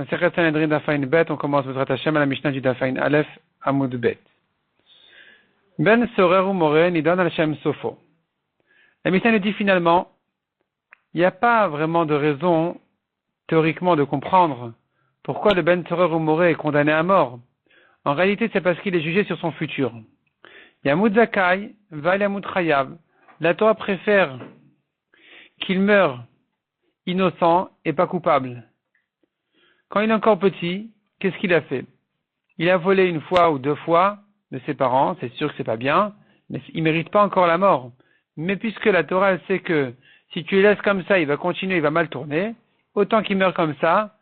Masechet Sanhedrin Dafain Bet, on commence votre Hashem à la Mishnah du Dafain Aleph Amud Bet. Ben Sorer ou Moré, Nidon al Shem Sofo. La Mishnah nous dit finalement, il n'y a pas vraiment de raison, théoriquement, de comprendre pourquoi le Ben Sorer ou Moré est condamné à mort. En réalité, c'est parce qu'il est jugé sur son futur. Yamud Zakai, Val Yamud Chayav. La Torah préfère qu'il meure innocent et pas coupable. Quand il est encore petit, qu'est-ce qu'il a fait? Il a volé une fois ou deux fois de ses parents, c'est sûr que c'est pas bien, mais il mérite pas encore la mort. Mais puisque la Torah elle sait que si tu le laisses comme ça, il va continuer, il va mal tourner, autant qu'il meure comme ça,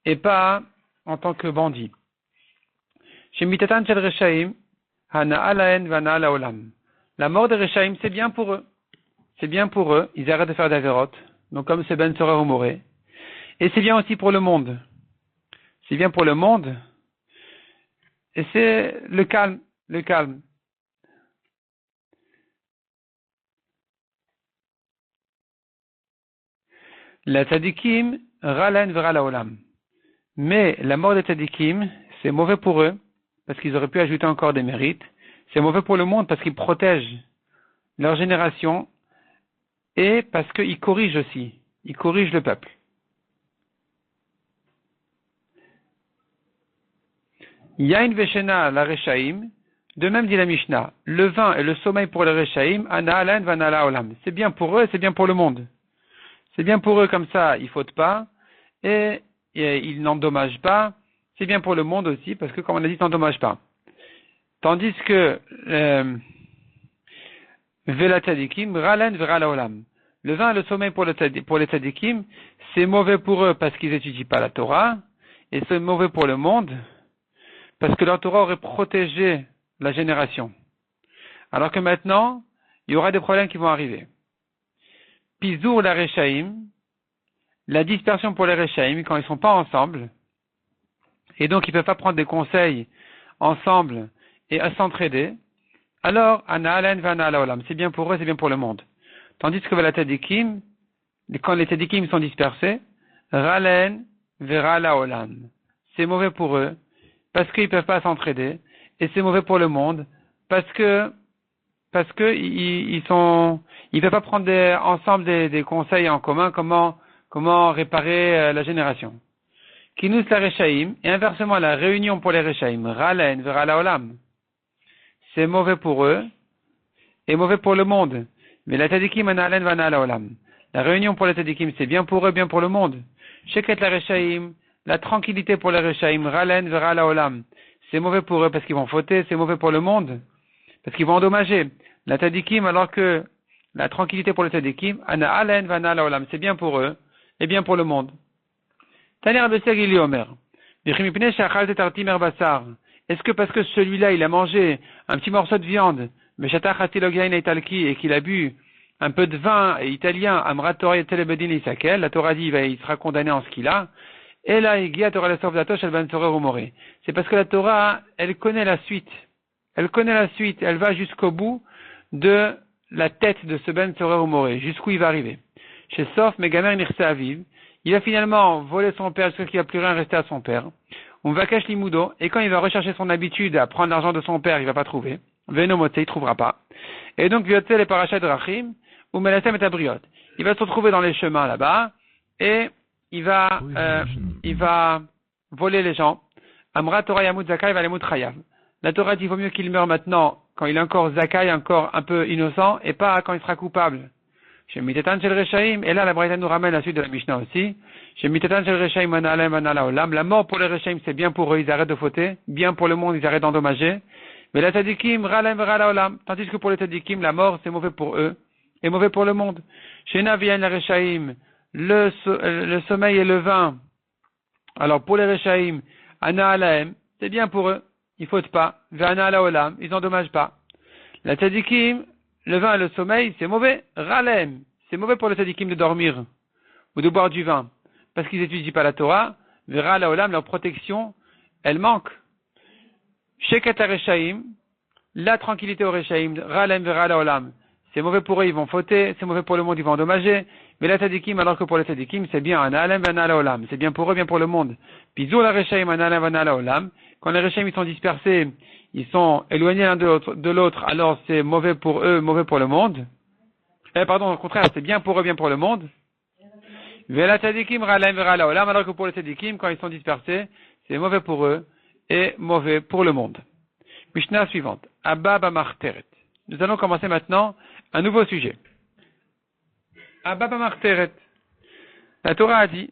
et pas en tant que bandit. Chez Mitatan Shel Reshaim, Hana Alaen Vana Laolam. La mort des Reshaim, c'est bien pour eux. C'est bien pour eux, ils arrêtent de faire d'Averot, donc comme c'est Ben Sorer ou Moré. Et c'est bien aussi pour le monde. C'est bien pour le monde. Et c'est le calme, le calme. La tzadikim, ralen vera laolam. Mais la mort des tzadikim, c'est mauvais pour eux, parce qu'ils auraient pu ajouter encore des mérites. C'est mauvais pour le monde, parce qu'ils protègent leur génération, et parce qu'ils corrigent aussi. Ils corrigent le peuple. Yain veshena la Reshaim, de même dit la Mishnah, le vin et le sommeil pour les Reshaim, ana alen vana laolam. C'est bien pour eux et c'est bien pour le monde. C'est bien pour eux comme ça, ils fautent pas, et ils n'endommagent pas. C'est bien pour le monde aussi, parce que comme on a dit, ils n'endommagent pas. Tandis que Vela tzadikim, ralen vera laolam. Le vin et le sommeil pour les tzadikim, c'est mauvais pour eux parce qu'ils n'étudient pas la Torah, et c'est mauvais pour le monde, parce que la Torah aurait protégé la génération. Alors que maintenant, il y aura des problèmes qui vont arriver. Pizour la Reshaim, la dispersion pour les Reshaim, quand ils ne sont pas ensemble, et donc ils ne peuvent pas prendre des conseils ensemble et à s'entraider, alors, Ana Alen Vana Laolam, c'est bien pour eux, c'est bien pour le monde. Tandis que la Tzadikim, quand les Tzadikim sont dispersés, Ralen Vera Laolam, c'est mauvais pour eux, parce qu'ils ne peuvent pas s'entraider, et c'est mauvais pour le monde, parce que ils peuvent pas prendre ensemble des conseils en commun, comment réparer la génération. Kinus la Reshaim, et inversement la réunion pour les Reshaim, Ralen Vera Laolam, c'est mauvais pour eux, et mauvais pour le monde. Mais la Tzadikim Ana Alen Vana Laolam. La réunion pour les Tzadikim, c'est bien pour eux, bien pour le monde. Sheket la Reshaim, la tranquillité pour les Reshaim, Ralen Vera Laolam. C'est mauvais pour eux parce qu'ils vont fauter, c'est mauvais pour le monde, parce qu'ils vont endommager. La Tzadikim, alors que la tranquillité pour les Tzadikim, Ana Alen Vana Laolam, c'est bien pour eux, et bien pour le monde. Tani Rabbi Gili Omer. Bichimipne Shachal Tetarti Merbasar. Est-ce que parce que celui-là, il a mangé un petit morceau de viande, mais et qu'il a bu un peu de vin italien, Amrat Torah Telebedin Isakel, la Torah dit il sera condamné en ce qu'il a, et là, c'est parce que la Torah, elle connaît la suite. Elle connaît la suite, elle va jusqu'au bout de la tête de ce Ben Sorer ou Moré, jusqu'où il va arriver. Chez Sof, Megamer Nirse Aviv, il va finalement voler son père jusqu'à ce qu'il n'y a plus rien resté à son père. On va cacher l'imoudo, et quand il va rechercher son habitude à prendre l'argent de son père, il va pas trouver. Venomote, il trouvera pas. Et donc, Viotel et Parashat Rachim, ou Melasem et Abriot. Il va se retrouver dans les chemins là-bas, et il va voler les gens. Amra Torah Yamut Zakai va Yamut Chayav. La Torah dit qu'il vaut mieux qu'il meure maintenant, quand il est encore Zakai, encore un peu innocent, et pas quand il sera coupable. Chez Mitetan Shel Reshaim, et là la Braïta nous ramène la suite de la Mishnah aussi. Chez Mitetan Shel Reshaim, la mort pour les Reshaim, c'est bien pour eux, ils arrêtent de fauter. Bien pour le monde, ils arrêtent d'endommager. Mais la Tzadikim, Ralem Vera Olam. Tandis que pour les Tzadikim, la mort, c'est mauvais pour eux, et mauvais pour le monde. Chez Navian la Reshaim, le sommeil et le vin. Alors pour les Reshaim, Ana Alaem, c'est bien pour eux, ils fautent pas. Ve'ana Alaolam, ils endommagent pas. La Tzadikim, le vin et le sommeil, c'est mauvais. Ralem, c'est mauvais pour les tzadikim de dormir ou de boire du vin, parce qu'ils n'étudient pas la Torah. Vera laolam, leur protection, elle manque. Sheket Reshaim, la tranquillité au Reshaim, Ralem vera laolam, c'est mauvais pour eux, ils vont fauter, c'est mauvais pour le monde, ils vont endommager. Mais la tzadikim, alors que pour les tzadikim, c'est bien un alem van ala olam, c'est bien pour eux, bien pour le monde. Puis la rechaim un alem van ala olam, quand les rechaim ils sont dispersés, ils sont éloignés l'un de l'autre, alors c'est mauvais pour eux, mauvais pour le monde. Au contraire, c'est bien pour eux, bien pour le monde. Vela tzadikim ralem vera ala olam, alors que pour les tzadikim, quand ils sont dispersés, c'est mauvais pour eux et mauvais pour le monde. Mishnah suivante. Abba b'marteret. Nous allons commencer maintenant un nouveau sujet. Abba b'marteret. La Torah a dit,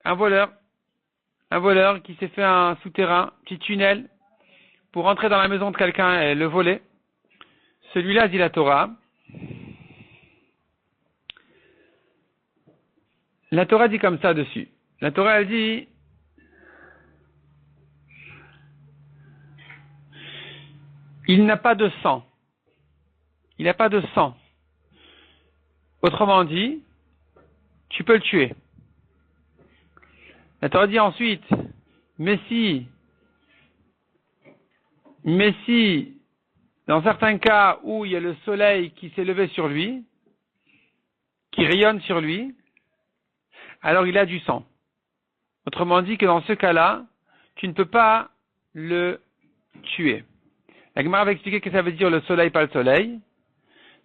un voleur qui s'est fait un souterrain, petit tunnel, pour entrer dans la maison de quelqu'un et le voler. Celui-là, dit la Torah. La Torah dit comme ça dessus. La Torah, elle dit, il n'a pas de sang. Il n'a pas de sang. Autrement dit, tu peux le tuer. La Torah dit ensuite, mais si, dans certains cas où il y a le soleil qui s'est levé sur lui, qui rayonne sur lui, alors il a du sang. Autrement dit que dans ce cas-là, tu ne peux pas le tuer. La Gemara va expliquer que ça veut dire le soleil, pas le soleil.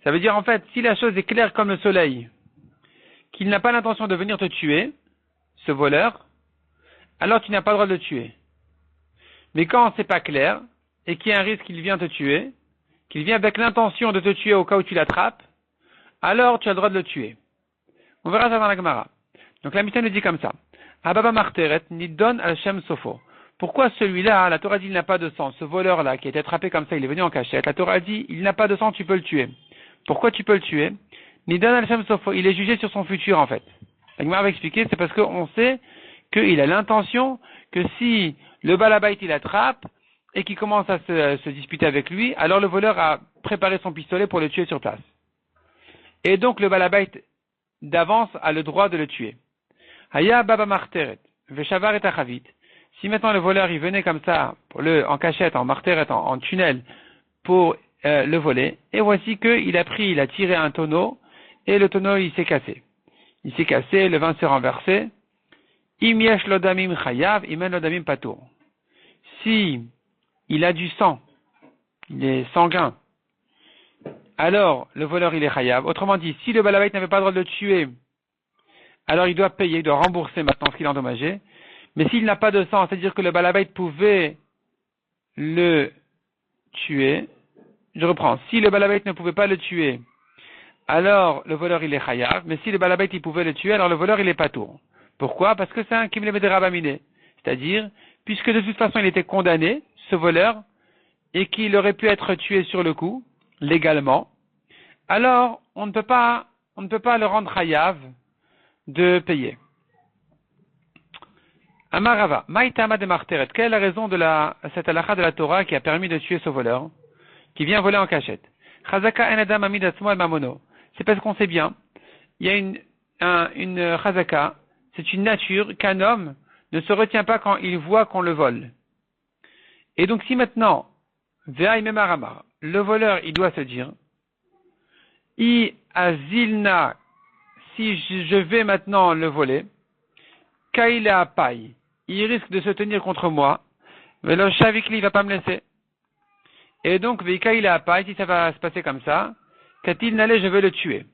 Ça veut dire en fait, si la chose est claire comme le soleil, qu'il n'a pas l'intention de venir te tuer, ce voleur, alors tu n'as pas le droit de le tuer. Mais quand c'est pas clair, et qu'il y a un risque qu'il vient te tuer, qu'il vient avec l'intention de te tuer au cas où tu l'attrapes, alors tu as le droit de le tuer. On verra ça dans la Gemara. Donc la Mishnah nous dit comme ça. Ababa marteret nidon al shem sofo. Pourquoi celui-là, la Torah dit il n'a pas de sang, ce voleur-là qui a été attrapé comme ça, il est venu en cachette, la Torah dit il n'a pas de sang, tu peux le tuer. Pourquoi tu peux le tuer? Nidon al shem sofo, il est jugé sur son futur en fait. La Gemara va expliquer, c'est parce qu'on sait qu'il a l'intention que si le balabait il attrape et qu'il commence à se disputer avec lui, alors le voleur a préparé son pistolet pour le tuer sur place. Et donc le balabait d'avance a le droit de le tuer. Haya baba marteret, veshavar et achavit. Si maintenant le voleur il venait comme ça, en cachette, en marteret, en tunnel, pour le voler, et voici qu'il a tiré un tonneau, et le tonneau il s'est cassé. Il s'est cassé, le vin s'est renversé. Im yesh lodamim chayav, imen lodamim patour. Si il a du sang, il est sanguin, alors le voleur il est chayav. Autrement dit, si le balabait n'avait pas le droit de le tuer, alors il doit payer, il doit rembourser maintenant ce qu'il a endommagé. Mais s'il n'a pas de sang, c'est-à-dire que le balabait pouvait le tuer, je reprends, si le balabait ne pouvait pas le tuer, alors le voleur il est chayav, mais si le balabait il pouvait le tuer, alors le voleur il est patour. Pourquoi? Parce que c'est un kimle rabamine, c'est-à-dire, puisque de toute façon il était condamné, ce voleur, et qu'il aurait pu être tué sur le coup, légalement, alors on ne peut pas le rendre chayav de payer. Amarava, Maïtama de Marteret, quelle est la raison de cette halakha de la Torah qui a permis de tuer ce voleur, qui vient voler en cachette? Chazaka en adam amid atzmo al mamono. C'est parce qu'on sait bien, il y a une chazaka, c'est une nature qu'un homme ne se retient pas quand il voit qu'on le vole. Et donc si maintenant, ve'ay memaramar, le voleur il doit se dire, I azilna, si je vais maintenant le voler, kaila paille, il risque de se tenir contre moi, mais le shavikli il va pas me laisser. Et donc, kaila paille, si ça va se passer comme ça, katil nalé, je vais le tuer.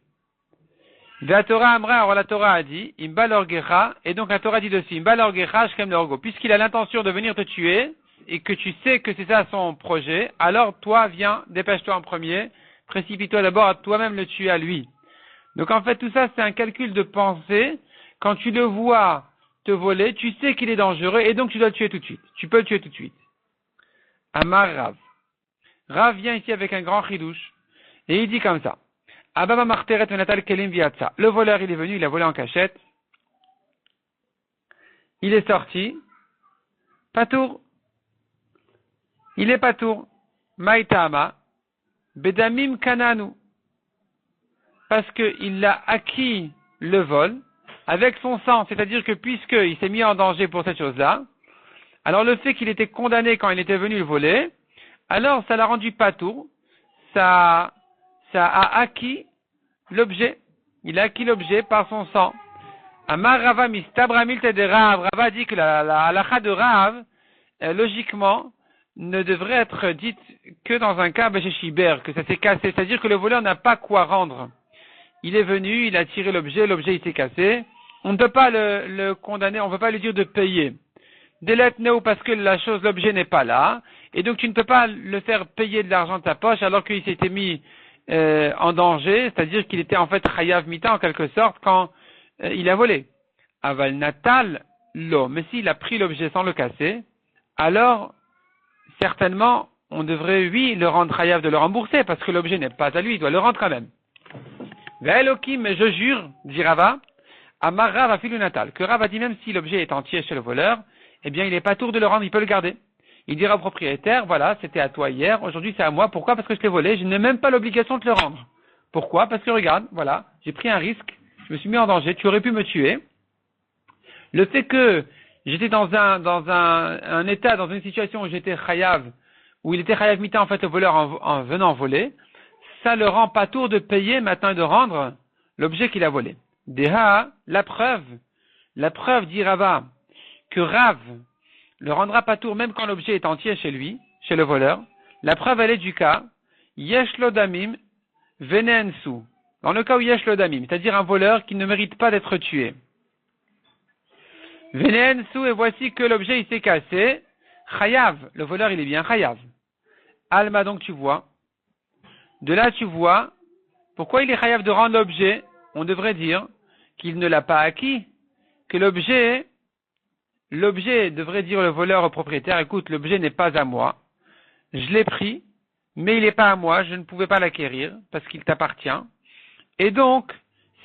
La Torah Amra, alors la Torah a dit, Imbal orgecha, et donc la Torah dit aussi, Imbal orgecha, shkem l'orgo. Puisqu'il a l'intention de venir te tuer, et que tu sais que c'est ça son projet, alors toi, viens, dépêche-toi en premier, précipite-toi d'abord à toi-même le tuer à lui. Donc en fait, tout ça, c'est un calcul de pensée. Quand tu le vois te voler, tu sais qu'il est dangereux, et donc tu dois le tuer tout de suite. Tu peux le tuer tout de suite. Amar Rav. Rav vient ici avec un grand chidouche, et il dit comme ça. Ababa marteret menatal kelim viatsa. Le voleur, il est venu, il a volé en cachette. Il est sorti. Patour. Il est patour. Maïtama. Bedamim kananu. Parce qu'il a acquis le vol avec son sang. C'est-à-dire que puisqu'il s'est mis en danger pour cette chose-là, alors le fait qu'il était condamné quand il était venu le voler, alors ça l'a rendu patour. Ça ça a acquis l'objet. Il a acquis l'objet par son sang. Amar Rava mistabramil de Rav. Rava dit que la halakha de Rav, logiquement, ne devrait être dite que dans un cas Beshéchiber, que ça s'est cassé. C'est-à-dire que le voleur n'a pas quoi rendre. Il est venu, il a tiré l'objet il s'est cassé. On ne peut pas le condamner, on ne peut pas lui dire de payer. Delet neo parce que l'objet n'est pas là. Et donc tu ne peux pas le faire payer de l'argent de ta poche alors qu'il s'était mis en danger, c'est-à-dire qu'il était en fait chayav mita en quelque sorte quand il a volé. Aval natal lo, mais s'il a pris l'objet sans le casser, alors certainement on devrait le rendre chayav de le rembourser parce que l'objet n'est pas à lui, il doit le rendre quand même. Ve'elokim, mais je jure, dit Rava, Amar Rav afilu natal, que Rav a dit même si l'objet est entier chez le voleur, eh bien il n'est pas tour de le rendre, il peut le garder. Il dira au propriétaire, voilà, c'était à toi hier, aujourd'hui c'est à moi. Pourquoi? Parce que je t'ai volé, je n'ai même pas l'obligation de te le rendre. Pourquoi? Parce que regarde, voilà, j'ai pris un risque, je me suis mis en danger, tu aurais pu me tuer. Le fait que j'étais dans un état, dans une situation où j'étais chayav, où il était chayav mita en fait au voleur en venant voler, ça le rend pas tour de payer maintenant et de rendre l'objet qu'il a volé. Deha, la preuve dit Rava, que Rav le rendra pas tour même quand l'objet est entier chez lui, chez le voleur. La preuve, elle est du cas, yesh lo damim venensu. Dans le cas où yesh lo damim, c'est-à-dire un voleur qui ne mérite pas d'être tué. Venensu, et voici que l'objet il s'est cassé. Chayav, le voleur il est bien chayav. Alma, donc tu vois. De là tu vois, pourquoi il est chayav de rendre l'objet? On devrait dire qu'il ne l'a pas acquis, que l'objet devrait dire le voleur au propriétaire, écoute, l'objet n'est pas à moi, je l'ai pris, mais il n'est pas à moi, je ne pouvais pas l'acquérir parce qu'il t'appartient. Et donc,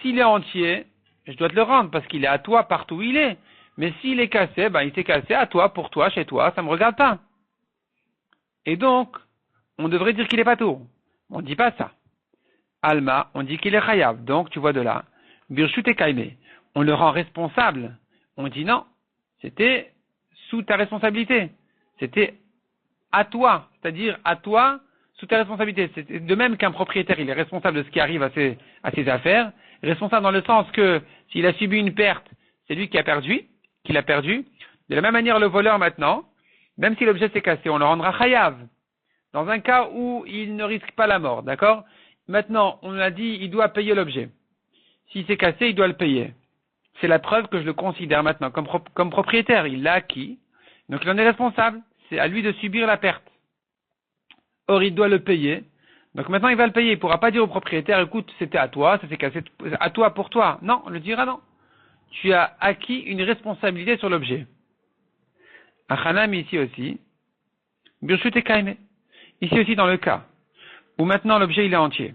s'il est entier, je dois te le rendre parce qu'il est à toi partout où il est. Mais s'il est cassé, il s'est cassé à toi, pour toi, chez toi, ça ne me regarde pas. Et donc, on devrait dire qu'il est pas tour. On ne dit pas ça. Alma, on dit qu'il est chayav. Donc, tu vois de là, Birshut et Kaime, on le rend responsable. On dit non. C'était sous ta responsabilité. C'était à toi. C'est-à-dire à toi, sous ta responsabilité. C'est de même qu'un propriétaire, il est responsable de ce qui arrive à ses affaires. Responsable dans le sens que s'il a subi une perte, c'est lui qui a perdu, qu'il a perdu. De la même manière, le voleur maintenant, même si l'objet s'est cassé, on le rendra chayav. Dans un cas où il ne risque pas la mort, d'accord? Maintenant, on a dit, il doit payer l'objet. S'il s'est cassé, il doit le payer. C'est la preuve que je le considère maintenant comme propriétaire. Il l'a acquis. Donc il en est responsable. C'est à lui de subir la perte. Or, il doit le payer. Donc maintenant, il va le payer. Il ne pourra pas dire au propriétaire, écoute, c'était à toi, ça s'est cassé à toi pour toi. Non, on le dira non. Tu as acquis une responsabilité sur l'objet. Achanam ici aussi. Birshut et Kaime. Ici aussi dans le cas où maintenant l'objet il est entier.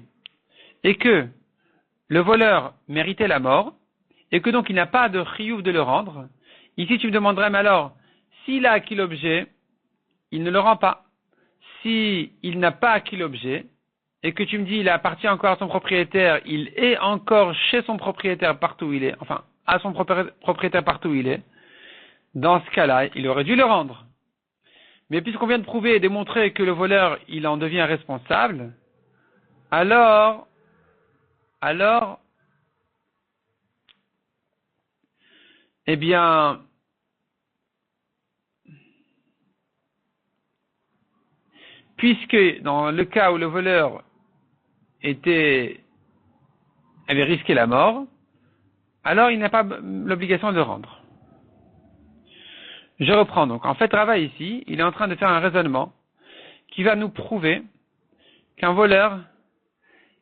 Et que le voleur méritait la mort. Et que donc il n'a pas de chiyuv de le rendre. Ici tu me demanderais, mais alors, s'il a acquis l'objet, il ne le rend pas. Si il n'a pas acquis l'objet, et que tu me dis il appartient encore à son propriétaire, il est encore chez son propriétaire partout où il est, enfin, à son propriétaire partout où il est, dans ce cas-là, il aurait dû le rendre. Mais puisqu'on vient de prouver et démontrer que le voleur, il en devient responsable, alors, eh bien, puisque dans le cas où le voleur avait risqué la mort, alors il n'a pas l'obligation de le rendre. Je reprends donc. En fait, Rava ici, il est en train de faire un raisonnement qui va nous prouver qu'un voleur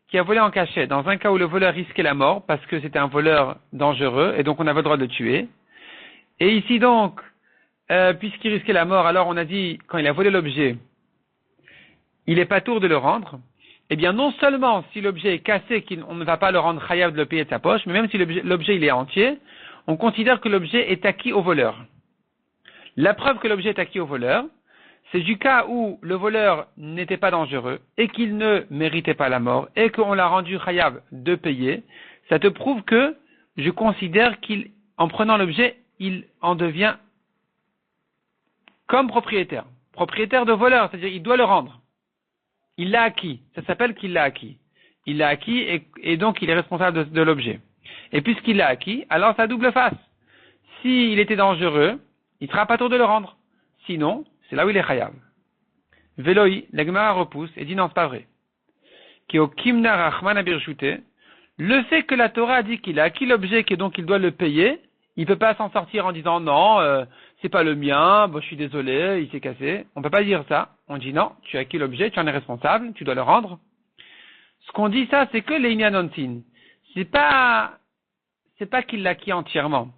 qui a volé en cachette, dans un cas où le voleur risquait la mort, parce que c'était un voleur dangereux, et donc on avait le droit de le tuer. Et ici donc, puisqu'il risquait la mort, alors on a dit, quand il a volé l'objet, il n'est pas tour de le rendre. Eh bien, non seulement si l'objet est cassé, on ne va pas le rendre chayav de le payer de sa poche, mais même si l'objet il est entier, on considère que l'objet est acquis au voleur. La preuve que l'objet est acquis au voleur, c'est du cas où le voleur n'était pas dangereux et qu'il ne méritait pas la mort et qu'on l'a rendu chayav de payer. Ça te prouve que je considère qu'en prenant l'objet, il en devient comme propriétaire. Propriétaire de voleur, c'est-à-dire il doit le rendre. Il l'a acquis. Ça s'appelle qu'il l'a acquis. Il l'a acquis et donc il est responsable de l'objet. Et puisqu'il l'a acquis, alors ça a double face. S'il était dangereux, il sera pas tour de le rendre. Sinon, c'est là où il est chayav. Veloi, la Gemara repousse et dit non, c'est pas vrai. Qui au kimna rachman abirshute, le fait que la Torah a dit qu'il a acquis l'objet et que donc il doit le payer, il peut pas s'en sortir en disant non, c'est pas le mien, bon je suis désolé, il s'est cassé. On peut pas dire ça. On dit non, tu as acquis l'objet, tu en es responsable, tu dois le rendre. Ce qu'on dit ça, c'est que l'Inyan Onsin. C'est pas qu'il l'a acquis entièrement.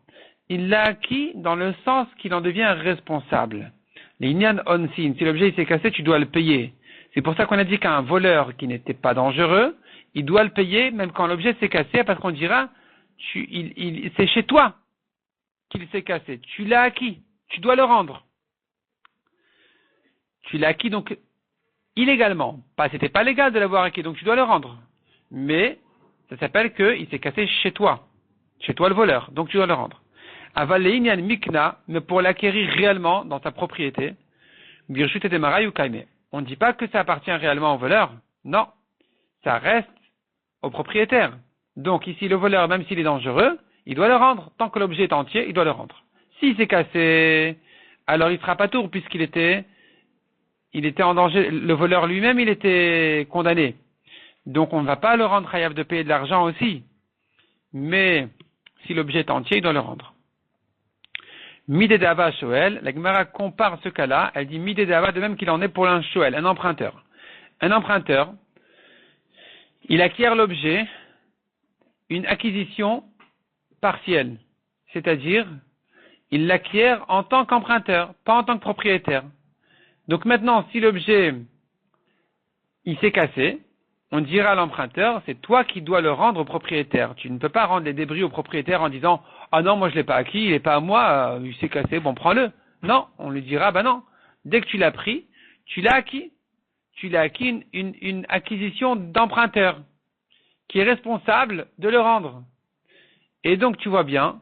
Il l'a acquis dans le sens qu'il en devient responsable. L'Inyan Onsin, si l'objet il s'est cassé, tu dois le payer. C'est pour ça qu'on a dit qu'un voleur qui n'était pas dangereux, il doit le payer même quand l'objet s'est cassé, parce qu'on dira, c'est chez toi qu'il s'est cassé. Tu l'as acquis, tu dois le rendre. Tu l'as acquis donc illégalement. C'était pas légal de l'avoir acquis, donc tu dois le rendre. Mais ça s'appelle qu'il s'est cassé chez toi le voleur, donc tu dois le rendre. Aval le'inyan mikna, mais pour l'acquérir réellement dans sa propriété, birshut et demarai ou kaime. On ne dit pas que ça appartient réellement au voleur. Non, ça reste au propriétaire. Donc ici, le voleur, même s'il est dangereux, il doit le rendre. Tant que l'objet est entier, il doit le rendre. S'il s'est cassé, alors il sera pas tour puisqu'il était en danger. Le voleur lui-même, il était condamné. Donc on ne va pas le rendre chayav de payer de l'argent aussi. Mais si l'objet est entier, il doit le rendre. Midedava Shoel, la Gemara compare ce cas-là, elle dit Midedava de même qu'il en est pour un Shoel, un emprunteur. Un emprunteur, il acquiert l'objet, une acquisition partielle, c'est-à-dire, il l'acquiert en tant qu'emprunteur, pas en tant que propriétaire. Donc maintenant, si l'objet, il s'est cassé, on dira à l'emprunteur, c'est toi qui dois le rendre au propriétaire. Tu ne peux pas rendre les débris au propriétaire en disant, ah non, moi je l'ai pas acquis, il est pas à moi, il s'est cassé, bon prends-le. Non, on lui dira, non. Dès que tu l'as pris, tu l'as acquis. Tu l'as acquis une acquisition d'emprunteur qui est responsable de le rendre. Et donc tu vois bien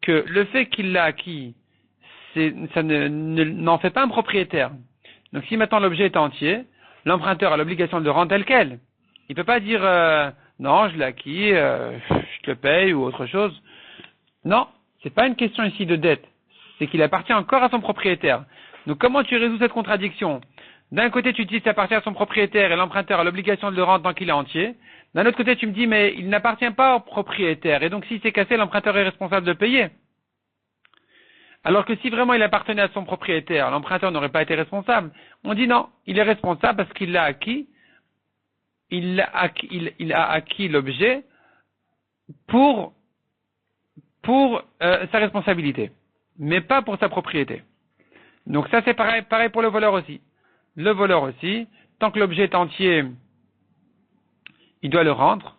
que le fait qu'il l'a acquis, ça n'en fait pas un propriétaire. Donc si maintenant l'objet est entier, l'emprunteur a l'obligation de le rendre tel quel. Il peut pas dire non, je l'ai acquis, je te le paye ou autre chose. Non, c'est pas une question ici de dette. C'est qu'il appartient encore à son propriétaire. Donc comment tu résous cette contradiction? D'un côté, tu dis que ça appartient à son propriétaire et l'emprunteur a l'obligation de le rendre tant qu'il est entier. D'un autre côté, tu me dis mais il n'appartient pas au propriétaire et donc s'il s'est cassé, l'emprunteur est responsable de payer. Alors que si vraiment il appartenait à son propriétaire, l'emprunteur n'aurait pas été responsable. On dit non, il est responsable parce qu'il l'a acquis. Il a acquis l'objet pour sa responsabilité, mais pas pour sa propriété. Donc ça c'est pareil pour le voleur aussi. Le voleur aussi, tant que l'objet est entier, il doit le rendre,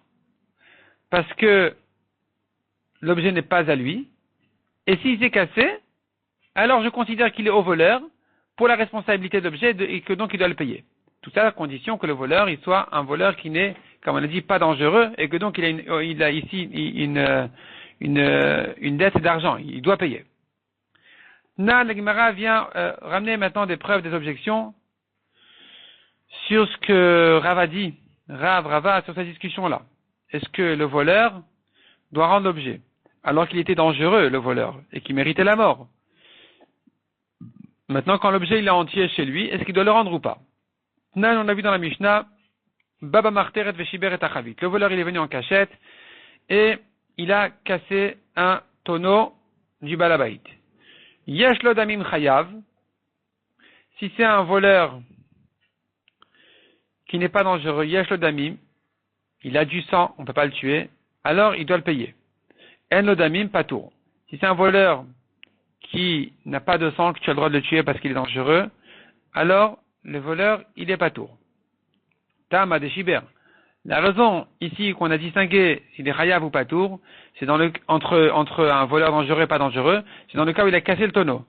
parce que l'objet n'est pas à lui, et s'il s'est cassé, alors je considère qu'il est au voleur pour la responsabilité de l'objet et que donc il doit le payer. Tout ça à condition que le voleur, il soit un voleur qui n'est, comme on a dit, pas dangereux, et que donc il a ici une dette d'argent. Il doit payer. La Gemara vient ramener maintenant des preuves, des objections sur ce que Rav a dit, Rava, sur cette discussion-là. Est-ce que le voleur doit rendre l'objet, alors qu'il était dangereux, le voleur, et qu'il méritait la mort? Maintenant, quand l'objet il est entier chez lui, est-ce qu'il doit le rendre ou pas? On a vu dans la Mishnah, Baba Marteret Veshiber et Achavit. Le voleur il est venu en cachette et il a cassé un tonneau du Balabait. Yesh lo damim chayav. Si c'est un voleur qui n'est pas dangereux, yesh lo damim, il a du sang, on ne peut pas le tuer, alors il doit le payer. En lo damim patour. Si c'est un voleur qui n'a pas de sang, que tu as le droit de le tuer parce qu'il est dangereux, alors le voleur, il est patour. Tama de Shiber. La raison ici qu'on a distingué s'il est chayav ou patour, c'est entre un voleur dangereux et pas dangereux, c'est dans le cas où il a cassé le tonneau.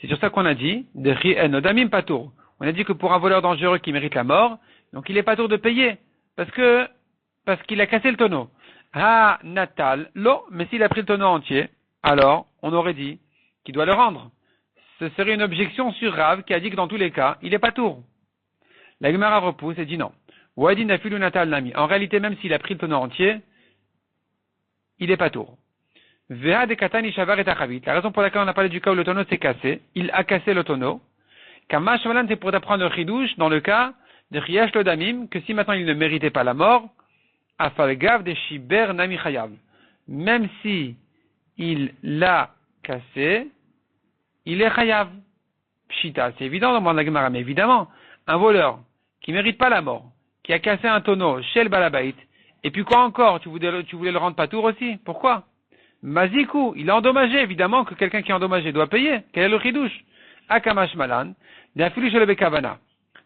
C'est sur ça qu'on a dit, de rien odamim patour. On a dit que pour un voleur dangereux qui mérite la mort, donc il est patour de payer, parce qu'il a cassé le tonneau. Ha natal, lo, mais s'il a pris le tonneau entier, alors on aurait dit qu'il doit le rendre. Ce serait une objection sur Rav qui a dit que dans tous les cas, il est patour. La Gemara repousse et dit non. Wadin afilu natal nami. En réalité, même s'il a pris le tonneau entier, il est pas tour. Veha de katani shavar et achavit. La raison pour laquelle on a parlé du cas où le tonneau s'est cassé, il a cassé le tonneau. Kamash malan, c'est pour apprendre le chidouche dans le cas de chiyash lodamim, que si maintenant il ne méritait pas la mort, afalgav de shiber nami chayav. Même si il l'a cassé, il est chayav. Pshita, c'est évident dans le Gemara, mais évidemment, un voleur qui mérite pas la mort, qui a cassé un tonneau chez le balabait, et puis quoi encore, tu voulais le rendre patour aussi? Pourquoi? Mazikou, il a endommagé, évidemment que quelqu'un qui est endommagé doit payer. Quel est le chidouche? Akamash malan, d'afilu chez le bekavana.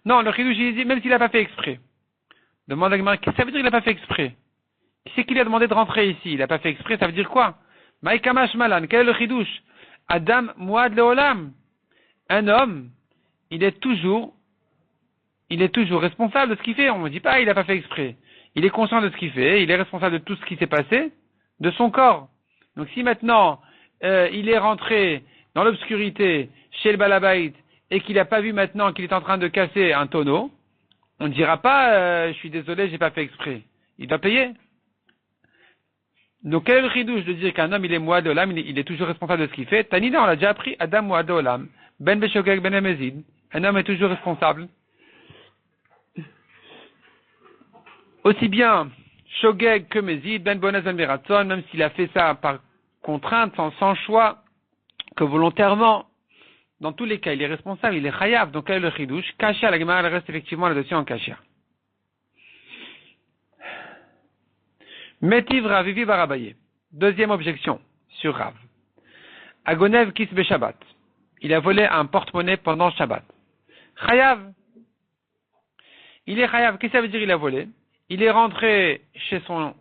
Non, le chidouche, il dit, même s'il n'a pas fait exprès. Demande à Gemara, qu'est-ce que ça veut dire qu'il n'a pas fait exprès? Qui c'est qui lui a demandé de rentrer ici? Il n'a pas fait exprès, ça veut dire quoi? Maïkamash malan, quel est le chidouche? Adam muad leolam. Un homme, il est toujours responsable de ce qu'il fait. On ne dit pas, il n'a pas fait exprès. Il est conscient de ce qu'il fait, il est responsable de tout ce qui s'est passé, de son corps. Donc si maintenant, il est rentré dans l'obscurité chez le balabait et qu'il n'a pas vu maintenant qu'il est en train de casser un tonneau, on ne dira pas, je suis désolé, j'ai pas fait exprès. Il doit payer. Donc quel est le chidouche de dire qu'un homme, il est muad olam, il est toujours responsable de ce qu'il fait? Tanina, on l'a déjà appris, Adam muad olam. Ben Beshogeg Ben Emezid, un homme est toujours responsable. Aussi bien Shogeg que Mezid, Ben Bonaz Ben Beratzon, même s'il a fait ça par contrainte, sans choix, que volontairement, dans tous les cas, il est responsable, il est chayav, donc quel est le chidouche? Kashia, la Gemara, elle reste effectivement là-dessus en Kashia. Metiv Ravivi Barabaye. Deuxième objection sur Rav. Agonev Kisbe Shabbat. Il a volé un porte-monnaie pendant Shabbat. Chayav. Il est chayav. Qu'est-ce que ça veut dire il a volé? Il est rentré chez son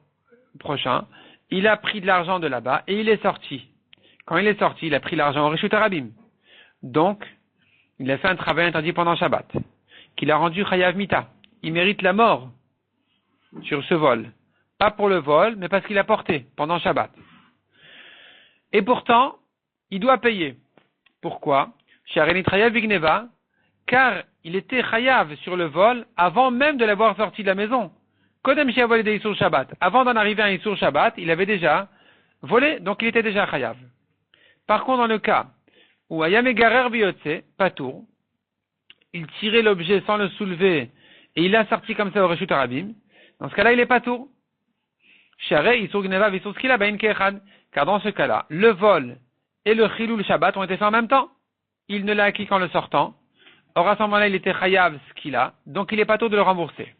prochain, il a pris de l'argent de là-bas et il est sorti. Quand il est sorti, il a pris l'argent au Reshut Harabim. Donc, il a fait un travail interdit pendant Shabbat, qu'il a rendu chayav mita. Il mérite la mort sur ce vol. Pas pour le vol, mais parce qu'il a porté pendant Shabbat. Et pourtant, il doit payer. Pourquoi? Car il était chayav sur le vol avant même de l'avoir sorti de la maison. Kodem Shia volé des Issour Shabbat. Avant d'en arriver à un Issour Shabbat, il avait déjà volé, donc il était déjà chayav. Par contre, dans le cas où Ayamegarer Biyotse, Patour, il tirait l'objet sans le soulever et il l'a sorti comme ça au Reshut Harabim, dans ce cas-là, il est Patour. Share Issour Gneva Issour Skila Bain Kechad. Car dans ce cas-là, le vol et le Chilul Shabbat ont été faits en même temps. Il ne l'a acquis qu'en le sortant. Or, à ce moment-là, il était chayav ce qu'il a, donc il est pas tôt de le rembourser.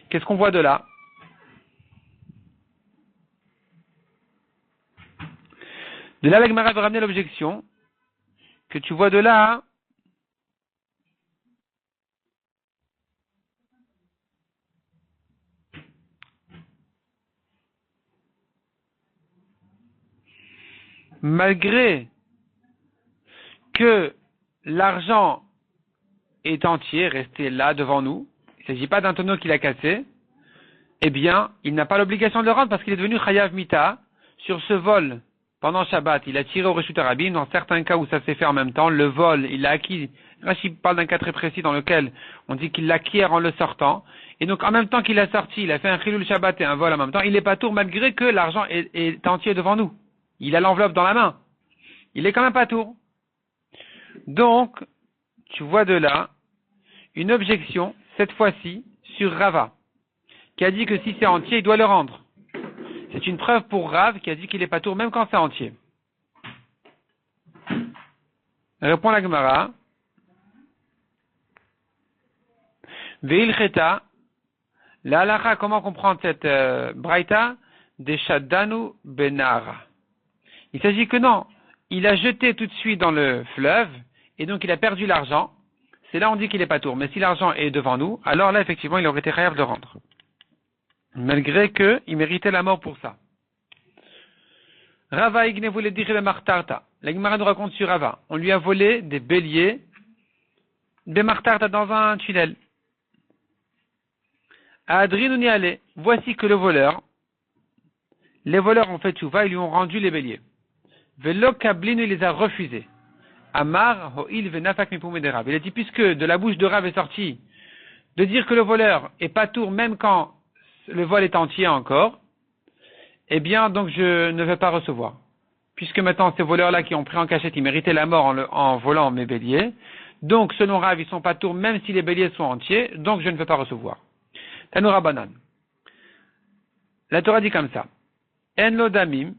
Qu'est-ce qu'on voit de là? De là, la Gemara veut ramener l'objection que tu vois de là. Malgré que l'argent est entier, resté là devant nous, il ne s'agit pas d'un tonneau qu'il a cassé, eh bien, il n'a pas l'obligation de le rendre parce qu'il est devenu chayav mita sur ce vol. Pendant Shabbat, il a tiré au Reshut Harabim. Dans certains cas où ça s'est fait en même temps, le vol, il l'a acquis. Rashi parle d'un cas très précis dans lequel on dit qu'il l'acquiert en le sortant. Et donc, en même temps qu'il a sorti, il a fait un chilul Shabbat et un vol en même temps. Il n'est pas tour malgré que l'argent est entier devant nous. Il a l'enveloppe dans la main. Il est quand même pas tour. Donc, tu vois de là une objection, cette fois-ci, sur Rava, qui a dit que si c'est entier, il doit le rendre. C'est une preuve pour Rav qui a dit qu'il est pas tour même quand c'est entier. Répond la Gemara. Veil cheta, la halacha, comment comprendre cette braïta? Des shaddanu benara. Il s'agit que non, il a jeté tout de suite dans le fleuve et donc il a perdu l'argent. C'est là on dit qu'il est pas tour. Mais si l'argent est devant nous, alors là effectivement il aurait été chayav de le rendre. Malgré que il méritait la mort pour ça. Rava Igne voulait dire le martarta. La Gemara nous raconte sur Rava. On lui a volé des béliers, des martarta dans un tunnel. À Adrin y allait. Voici que les voleurs ont fait tchouva, ils lui ont rendu les béliers. Velo Kablin, il les a refusés. Amar, Ho'il, Venafak, Mipumederav. Il a dit, puisque de la bouche de Rav est sorti de dire que le voleur est patour même quand le vol est entier encore, eh bien, donc je ne vais pas recevoir. Puisque maintenant, ces voleurs-là qui ont pris en cachette, ils méritaient la mort en volant mes béliers. Donc, selon Rav, ils sont patours même si les béliers sont entiers, donc je ne vais pas recevoir. Tanoura Banan. La Torah dit comme ça. En lo damim,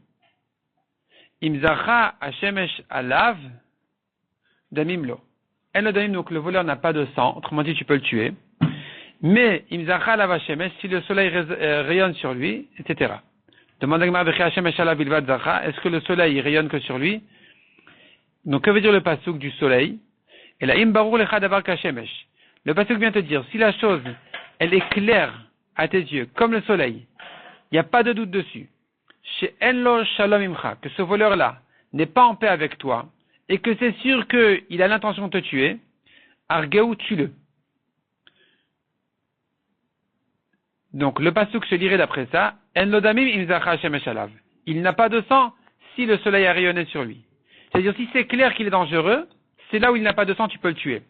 imzacha hashemesh alav, damim lo. En lo damim, donc le voleur n'a pas de sang, autrement dit, tu peux le tuer. Mais, imzacha alav hashemesh, si le soleil rayonne sur lui, etc. Demande à Gemara Bechi hashemesh alav bilvad zacha, est-ce que le soleil rayonne que sur lui? Donc, que veut dire le pasuk du soleil? Et là, im barur lecha davar kashemesh. Le pasuk vient te dire, si la chose, elle est claire à tes yeux, comme le soleil, il n'y a pas de doute dessus. Chez Enlo Shalom Imcha, que ce voleur-là n'est pas en paix avec toi, et que c'est sûr qu'il a l'intention de te tuer, Argeou, tue-le. Donc, le pasuk se lirait d'après ça, Enlo Damim Imzacha Hashem Eshalav. Il n'a pas de sang si le soleil a rayonné sur lui. C'est-à-dire, si c'est clair qu'il est dangereux, c'est là où il n'a pas de sang, tu peux le tuer.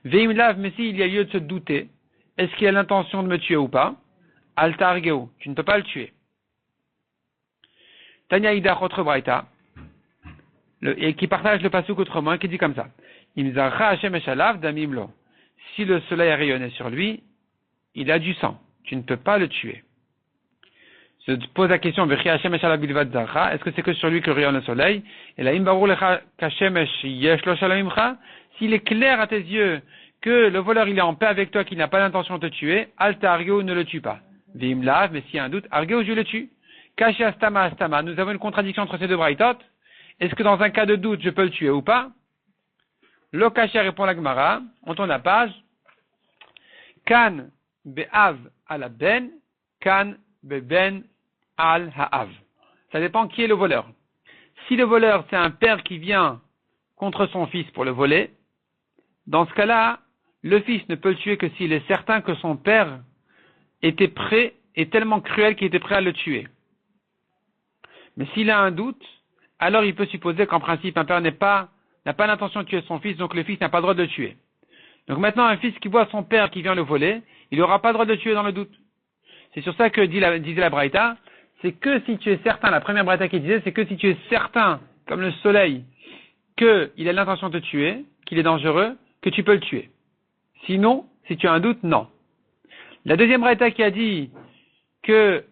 Veim Lav, mais s'il y a lieu de se douter, est-ce qu'il a l'intention de me tuer ou pas? Alta Argeou, tu ne peux pas le tuer. Tanya Ida autre braïta, et qui partage le pasuk autrement, qui dit comme ça. Imzacha Hashem Eshalav damim lo. Si le soleil a rayonné sur lui, il a du sang. Tu ne peux pas le tuer. Se pose la question, Vechi Hashem Eshalav bilvad zacha, est-ce que c'est que sur lui que rayonne le soleil? Et là, imbarou lecha kashemesh yesh lo shalom imcha, s'il est clair à tes yeux que le voleur il est en paix avec toi, qu'il n'a pas l'intention de te tuer, alta argeo, ne le tue pas. Vim lav, mais s'il y a un doute, argeo, je le tue. Kashi astama astama, nous avons une contradiction entre ces deux braïtot. Est-ce que dans un cas de doute, je peux le tuer ou pas? Lo kashi répond la Gemara, on tourne la page. Kan be'av ala ben, kan be'ben al ha'av. Ça dépend qui est le voleur. Si le voleur, c'est un père qui vient contre son fils pour le voler, dans ce cas-là, le fils ne peut le tuer que s'il est certain que son père était prêt, est tellement cruel qu'il était prêt à le tuer. Mais s'il a un doute, alors il peut supposer qu'en principe, un père n'a pas l'intention de tuer son fils, donc le fils n'a pas le droit de le tuer. Donc maintenant, un fils qui voit son père qui vient le voler, il n'aura pas le droit de le tuer dans le doute. C'est sur ça que disait la Braïta, c'est que si tu es certain, la première Braïta qui disait, c'est que si tu es certain, comme le soleil, qu'il a l'intention de te tuer, qu'il est dangereux, que tu peux le tuer. Sinon, si tu as un doute, non. La deuxième Braïta qui a dit que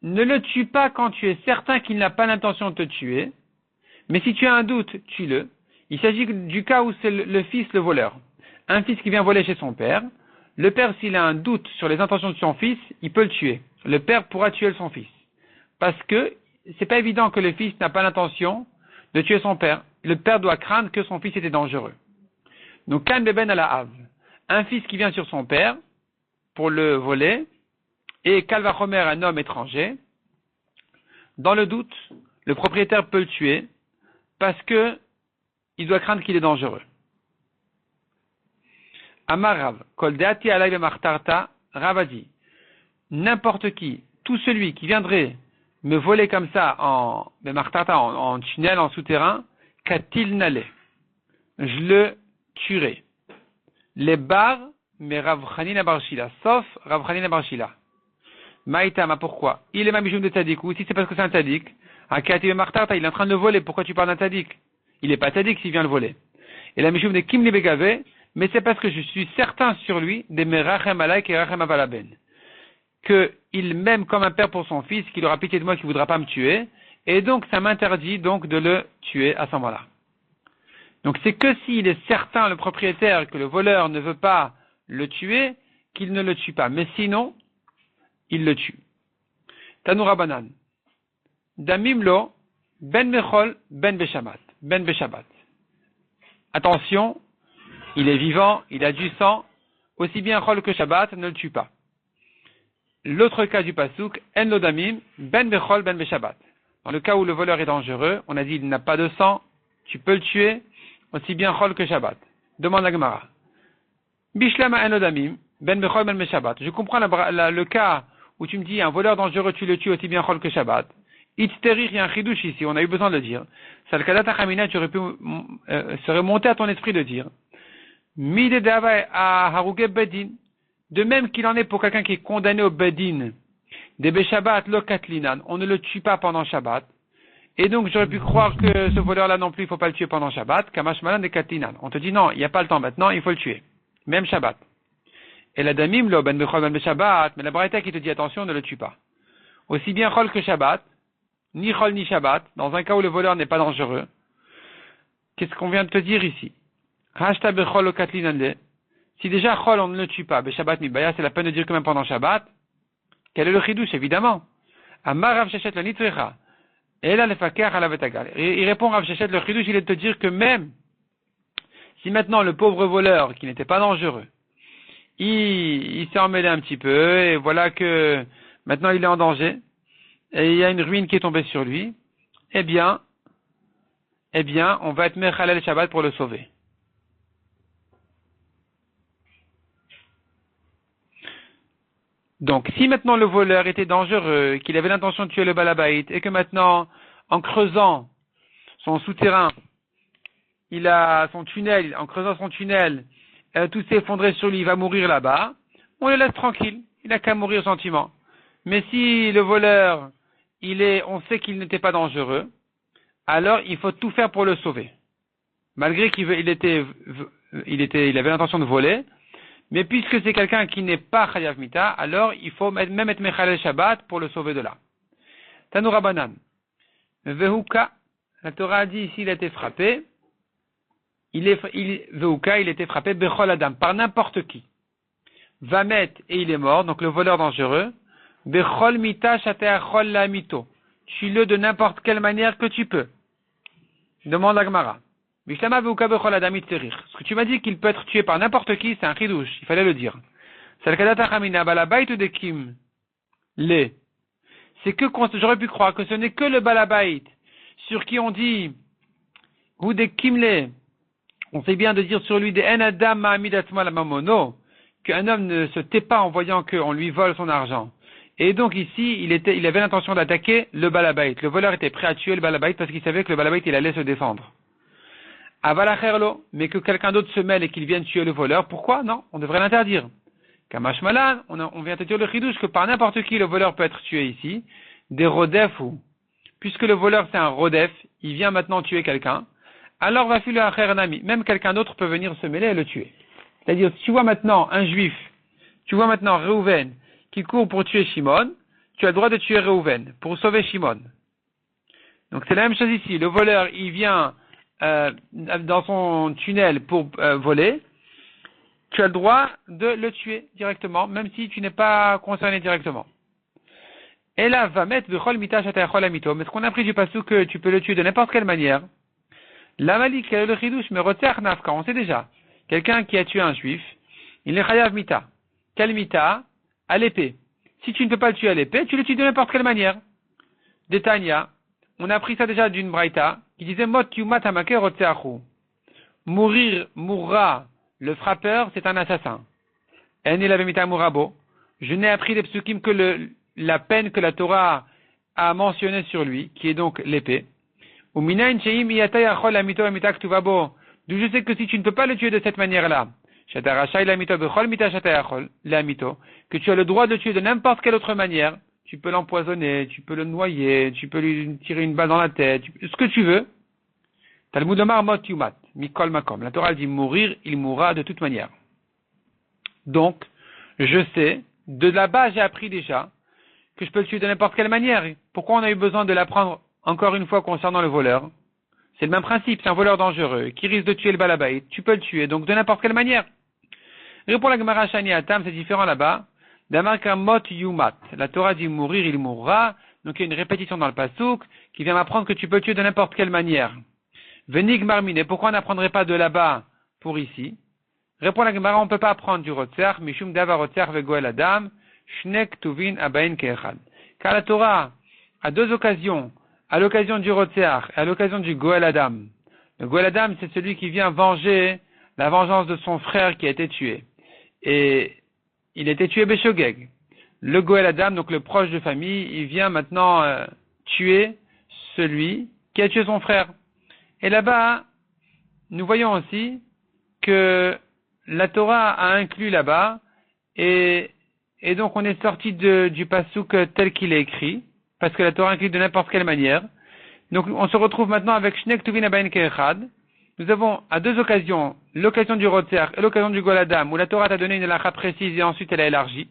ne le tue pas quand tu es certain qu'il n'a pas l'intention de te tuer, mais si tu as un doute, tue-le. Il s'agit du cas où c'est le fils, le voleur. Un fils qui vient voler chez son père. Le père, s'il a un doute sur les intentions de son fils, il peut le tuer. Le père pourra tuer son fils. Parce que c'est pas évident que le fils n'a pas l'intention de tuer son père. Le père doit craindre que son fils était dangereux. Donc, kan beben ala av. Un fils qui vient sur son père pour le voler, et Kalvachomer, un homme étranger, dans le doute, le propriétaire peut le tuer parce que il doit craindre qu'il est dangereux. Amar Rav, kol deati alay bemartarta, Rav a dit, n'importe qui, tout celui qui viendrait me voler comme ça en tunnel, en souterrain, katil nale, je le tuerai. Les bars, mais Rav Chanina Barshila, sauf Rav Chanina Barshila. Maïtama, pourquoi? Il est mamijoum de Tzadik, ou si c'est parce que c'est un Tzadik, il est en train de le voler, pourquoi tu parles d'un Tzadik? Il n'est pas Tzadik s'il vient le voler. Et la mijoum de Kim Libegave, mais c'est parce que je suis certain sur lui, des Merachem Alaik et Rachem Avalaben, qu'il m'aime comme un père pour son fils, qu'il aura pitié de moi, qu'il ne voudra pas me tuer, et donc ça m'interdit donc de le tuer à ce moment-là. Donc c'est que s'il est certain, le propriétaire, que le voleur ne veut pas le tuer, qu'il ne le tue pas. Mais sinon, il le tue. Tanoura Banan. Damimlo, ben mechol, ben beshabat. Ben beshabat. Attention, il est vivant, il a du sang, aussi bien chol que Shabbat, ne le tue pas. L'autre cas du pasuk, en lo damim, ben bechol, ben beshabat. Dans le cas où le voleur est dangereux, on a dit il n'a pas de sang, tu peux le tuer, aussi bien chol que Shabbat. Demande la Gemara. Bishlama en lo damim, ben bechol, ben beshabat. Je comprends le cas où tu me dis un voleur dangereux, tu le tues aussi bien chol que Shabbat. Itzterir, il y a un chidouche ici, on a eu besoin de le dire. Salkadat Achamina, tu aurais pu serait monté à ton esprit de dire Midedava à Haruge Bedin. De même qu'il en est pour quelqu'un qui est condamné au Bedin. Des Beshabbat lo Katlinan. On ne le tue pas pendant Shabbat. Et donc, j'aurais pu croire que ce voleur-là non plus, il ne faut pas le tuer pendant Shabbat. Kamash Malan des Katlinan. On te dit non, il n'y a pas le temps maintenant, il faut le tuer. Même Shabbat. Et la damim lo ben bechol ben Shabbat. Mais la Braïta qui te dit attention, ne le tue pas. Aussi bien Chol que Shabbat. Ni Chol ni Shabbat. Dans un cas où le voleur n'est pas dangereux. Qu'est-ce qu'on vient de te dire ici? Hashta bechol lo Katlinan le. Si déjà Chol on ne le tue pas, Shabbat mi baya, c'est la peine de dire que même pendant Shabbat. Quel est le chidouche, évidemment? Amar Rav Sheshet la nitzrecha. Et là, le fakir à la vetagal. Il répond Rav Sheshet, le chidouche, il est de te dire que même si maintenant le pauvre voleur, qui n'était pas dangereux, il s'est emmêlé un petit peu, et voilà que maintenant il est en danger, et il y a une ruine qui est tombée sur lui, eh bien, on va être Mechalel Shabbat pour le sauver. Donc, si maintenant le voleur était dangereux, qu'il avait l'intention de tuer le balabait, et que maintenant, en creusant son souterrain, il a son tunnel, en creusant son tunnel, tout s'est effondré sur lui, il va mourir là-bas, on le laisse tranquille, il n'a qu'à mourir gentiment. Mais si le voleur, on sait qu'il n'était pas dangereux, alors il faut tout faire pour le sauver. Malgré qu'il avait l'intention de voler, mais puisque c'est quelqu'un qui n'est pas Chayav Mita, alors il faut même être Mechalel Shabbat pour le sauver de là. Tanoura Banan. Vehuka, la Torah a dit ici, il a été frappé. Vehuka, il a été frappé Bechol Adam, par n'importe qui. Vamet, et il est mort, donc le voleur dangereux. Bechol Mita Shateachol La Mito. Tue-le de n'importe quelle manière que tu peux. Demande la Gemara. Ce que tu m'as dit qu'il peut être tué par n'importe qui, c'est un chidouche, il fallait le dire. C'est que j'aurais pu croire que ce n'est que le balabait sur qui on dit ou des kimle, on sait bien de dire sur lui des enadam ma'amidatzma la mamono, qu'un homme ne se tait pas en voyant qu'on lui vole son argent. Et donc ici, il avait l'intention d'attaquer le balabait. Le voleur était prêt à tuer le balabait parce qu'il savait que le balabait il allait se défendre. Avalacherlo, mais que quelqu'un d'autre se mêle et qu'il vienne tuer le voleur, pourquoi? Non, on devrait l'interdire. Kamash Malan, on vient te dire le chidouche que par n'importe qui le voleur peut être tué ici, des rodef ou, puisque le voleur c'est un rodef, il vient maintenant tuer quelqu'un, alors va filer à ami, même quelqu'un d'autre peut venir se mêler et le tuer. C'est-à-dire, si tu vois maintenant un juif, tu vois maintenant Reuven, qui court pour tuer Shimon, tu as le droit de tuer Reuven, pour sauver Shimon. Donc c'est la même chose ici, le voleur, il vient dans son tunnel pour voler, tu as le droit de le tuer directement, même si tu n'es pas concerné directement. Et là, va mettre bechol mita shatayachol amito. Mais ce qu'on a appris du passou que tu peux le tuer de n'importe quelle manière. La malik, quel est le chidouche, mais rotzer nafka, on sait déjà. Quelqu'un qui a tué un juif, il est chayav mita. Quelle mita? À l'épée. Si tu ne peux pas le tuer à l'épée, tu le tues de n'importe quelle manière. Détania, on a appris ça déjà d'une braïta, qui disait mot yumat amake rotzeachu. Mourra, le frappeur, c'est un assassin. En el avemita mourabo. Je n'ai appris des psukim que la peine que la Torah a mentionnée sur lui, qui est donc l'épée. D'où je sais que si tu ne peux pas le tuer de cette manière-là, que tu as le droit de le tuer de n'importe quelle autre manière, tu peux l'empoisonner, tu peux le noyer, tu peux lui tirer une balle dans la tête, ce que tu veux. Talmud Omar mot yumat, mikol makom. La Torah dit mourir, il mourra de toute manière. Donc, je sais, de là-bas j'ai appris déjà, que je peux le tuer de n'importe quelle manière. Pourquoi on a eu besoin de l'apprendre encore une fois concernant le voleur? C'est le même principe, c'est un voleur dangereux, qui risque de tuer le balabait, tu peux le tuer, donc de n'importe quelle manière. Répond la Gemara Shani Atam, c'est différent là-bas. Damarka mot yumat. La Torah dit mourir, il mourra. Donc il y a une répétition dans le pasouk qui vient m'apprendre que tu peux le tuer de n'importe quelle manière. Venig marmine. Pourquoi on n'apprendrait pas de là-bas pour ici? Répond la Gemara, on ne peut pas apprendre du rotzer, mishum dava rotzer vegoel adam, shnek tuvin abain keechad. Car la Torah, à deux occasions, à l'occasion du rotzer et à l'occasion du goel adam. Le goel adam, c'est celui qui vient venger la vengeance de son frère qui a été tué. Et il a été tué Beshogeg. Le Goel Adam, donc le proche de famille, il vient maintenant tuer celui qui a tué son frère. Et là-bas, nous voyons aussi que la Torah a inclus là-bas, et donc on est sorti du passouk tel qu'il est écrit, parce que la Torah inclut de n'importe quelle manière. Donc on se retrouve maintenant avec Shnek Ktuvin Abayin Ke'echad. Nous avons à deux occasions, l'occasion du Rotzer et l'occasion du Goladam, où la Torah t'a donné une halakha précise et ensuite elle a élargi.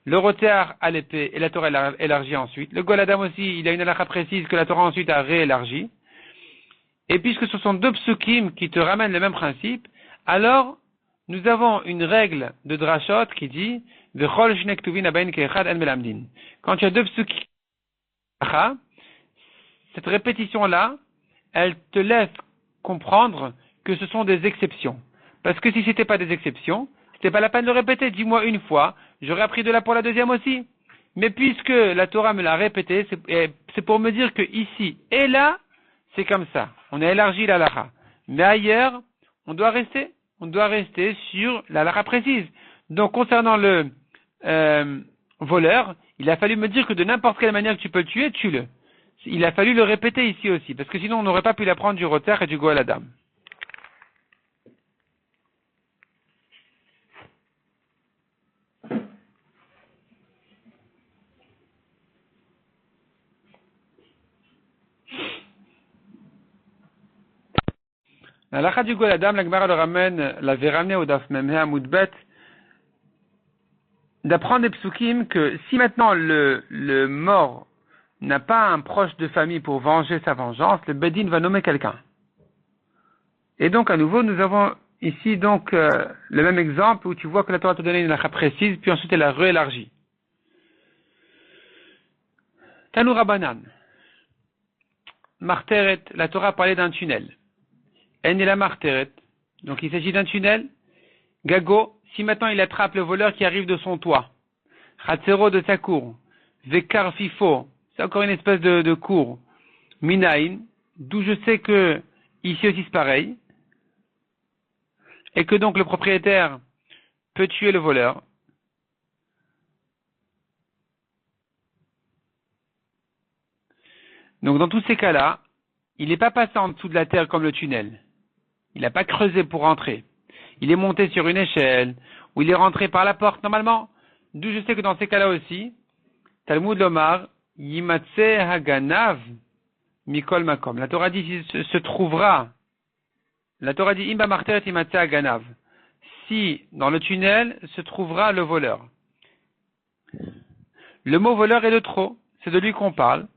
Le Rotzer à l'épée et la Torah a élargi ensuite. Le Goladam aussi, il a une halakha précise que la Torah ensuite a réélargi. Et puisque ce sont deux psukim qui te ramènent le même principe, alors nous avons une règle de Drashot qui dit V'chol Shnek Ktuvin Abayin Ke'echad en melamdin. Quand tu as deux psukim, cette répétition-là, elle te laisse comprendre que ce sont des exceptions. Parce que si c'était pas des exceptions, c'était pas la peine de le répéter. Dis-moi une fois, j'aurais appris de là pour la deuxième aussi. Mais puisque la Torah me l'a répété, c'est pour me dire que ici et là, c'est comme ça. On a élargi la lara. Mais ailleurs, on doit rester sur la lara précise. Donc, concernant le voleur, il a fallu me dire que de n'importe quelle manière que tu peux le tuer, tue-le. Il a fallu le répéter ici aussi, parce que sinon on n'aurait pas pu l'apprendre du Rotzer et du Goel Adam. La lacha du Goel Adam, la Gemara le ramène, l'avait ramené au Daf Memhe à Moudbet, d'apprendre des psukim que si maintenant le mort n'a pas un proche de famille pour venger sa vengeance, le Bedin va nommer quelqu'un. Et donc à nouveau, nous avons ici donc le même exemple où tu vois que la Torah te donné une lacha précise, puis ensuite elle a réélargi. Tanoura Banan. Marteret, la Torah parlait d'un tunnel. En et la Marteret. Donc il s'agit d'un tunnel. Gago, si maintenant il attrape le voleur qui arrive de son toit. Chatzero de sa cour. Vekar Fifo, c'est encore une espèce de cour. Minaïn, d'où je sais que ici aussi c'est pareil. Et que donc le propriétaire peut tuer le voleur. Donc dans tous ces cas-là, il n'est pas passé en dessous de la terre comme le tunnel. Il n'a pas creusé pour rentrer. Il est monté sur une échelle, ou il est rentré par la porte normalement. D'où je sais que dans ces cas-là aussi, Talmud Lomar, Yimatse Haganav, Mikol Makom. La Torah dit se trouvera. La Torah dit Imba Marteret Yimatse Haganav. Si dans le tunnel se trouvera le voleur. Le mot voleur est de trop. C'est de lui qu'on parle.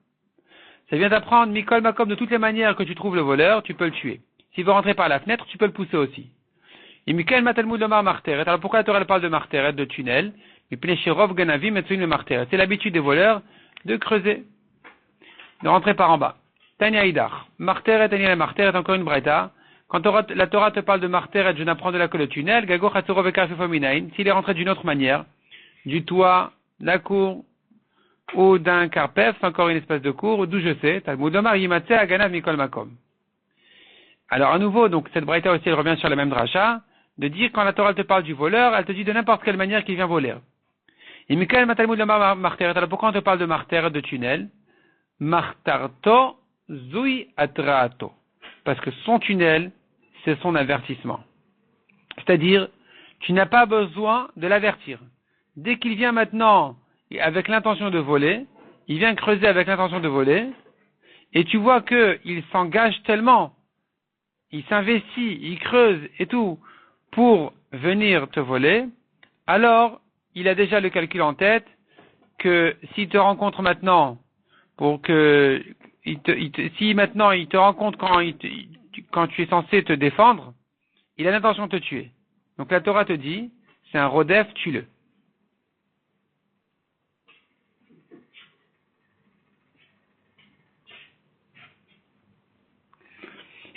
Ça vient d'apprendre Mikol Makom de toutes les manières que tu trouves le voleur, tu peux le tuer. S'il veut rentrer par la fenêtre, tu peux le pousser aussi. Et Mikel Matalmud Lomar Marteret. Alors pourquoi la Torah parle de Marteret, de tunnel? C'est l'habitude des voleurs de creuser, de rentrer par en bas. Tanya Idar. Marteret, Tanya Marteret, encore une braïta. Quand la Torah te parle de Marteret, je n'apprends de là que le tunnel. Gago Chatzoro Vekar Fifominaïn. S'il est rentré d'une autre manière, du toit, la cour, ou d'un carpef, encore une espèce de cour, d'où je sais, Talmud Lomar Yimatse Aganav Mikol Makom. Alors à nouveau, donc cette braïta aussi elle revient sur la même dracha, de dire quand la Torah te parle du voleur, elle te dit de n'importe quelle manière qu'il vient voler. Et Mikael Matalmud Lomar Marteret, alors pourquoi on te parle de Marteret, de tunnel? Martarto Zui Atrato. Parce que son tunnel, c'est son avertissement. C'est-à-dire, tu n'as pas besoin de l'avertir. Dès qu'il vient maintenant avec l'intention de voler, il vient creuser avec l'intention de voler, et tu vois qu'il s'engage tellement, il s'investit, il creuse et tout, pour venir te voler, alors il a déjà le calcul en tête que s'il te rencontre maintenant, si maintenant il te rencontre quand tu es censé te défendre, il a l'intention de te tuer. Donc la Torah te dit, c'est un rodef, tue-le.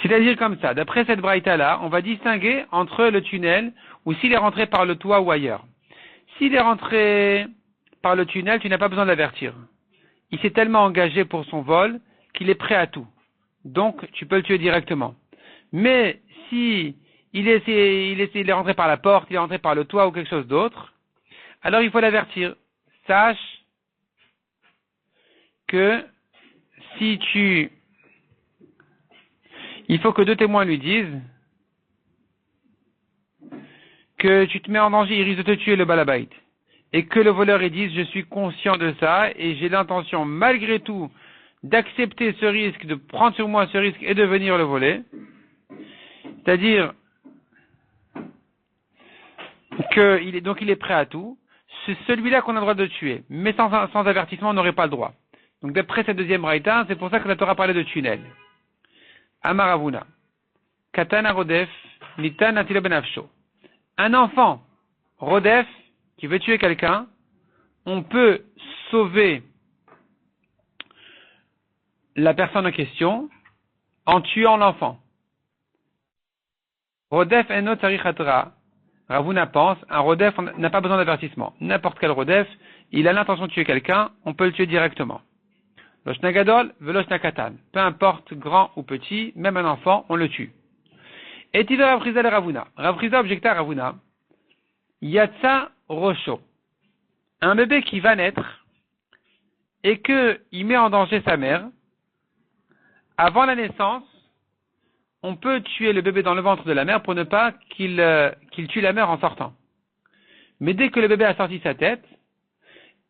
C'est-à-dire comme ça, d'après cette braïta-là, on va distinguer entre le tunnel ou s'il est rentré par le toit ou ailleurs. S'il est rentré par le tunnel, tu n'as pas besoin d'avertir. Il s'est tellement engagé pour son vol qu'il est prêt à tout. Donc, tu peux le tuer directement. Mais si il est rentré par la porte, il est rentré par le toit ou quelque chose d'autre, alors il faut l'avertir. Sache que il faut que deux témoins lui disent que tu te mets en danger, il risque de te tuer le balabait, et que le voleur il dise je suis conscient de ça et j'ai l'intention malgré tout d'accepter ce risque, de prendre sur moi ce risque et de venir le voler, c'est-à-dire qu'il est prêt à tout, c'est celui-là qu'on a le droit de tuer, mais sans avertissement on n'aurait pas le droit. Donc d'après cette deuxième raïta, c'est pour ça que la Torah parlait de tunnel. Amaravuna. Katana Rodef, Nitan Atilo Benafsho. Un enfant, Rodef, qui veut tuer quelqu'un, on peut sauver la personne en question en tuant l'enfant. Rodef Eno Tsarichatera. Ravuna pense, un Rodef n'a pas besoin d'avertissement. N'importe quel Rodef, il a l'intention de tuer quelqu'un, on peut le tuer directement. Loshna Gadol, Veloshna Katan. Peu importe, grand ou petit, même un enfant, on le tue. Et Tiver Ravriza le Ravuna. Ravriza objecta à Ravuna. Yatsa Rocho. Un bébé qui va naître et qu'il met en danger sa mère, avant la naissance, on peut tuer le bébé dans le ventre de la mère pour ne pas qu'il tue la mère en sortant. Mais dès que le bébé a sorti sa tête,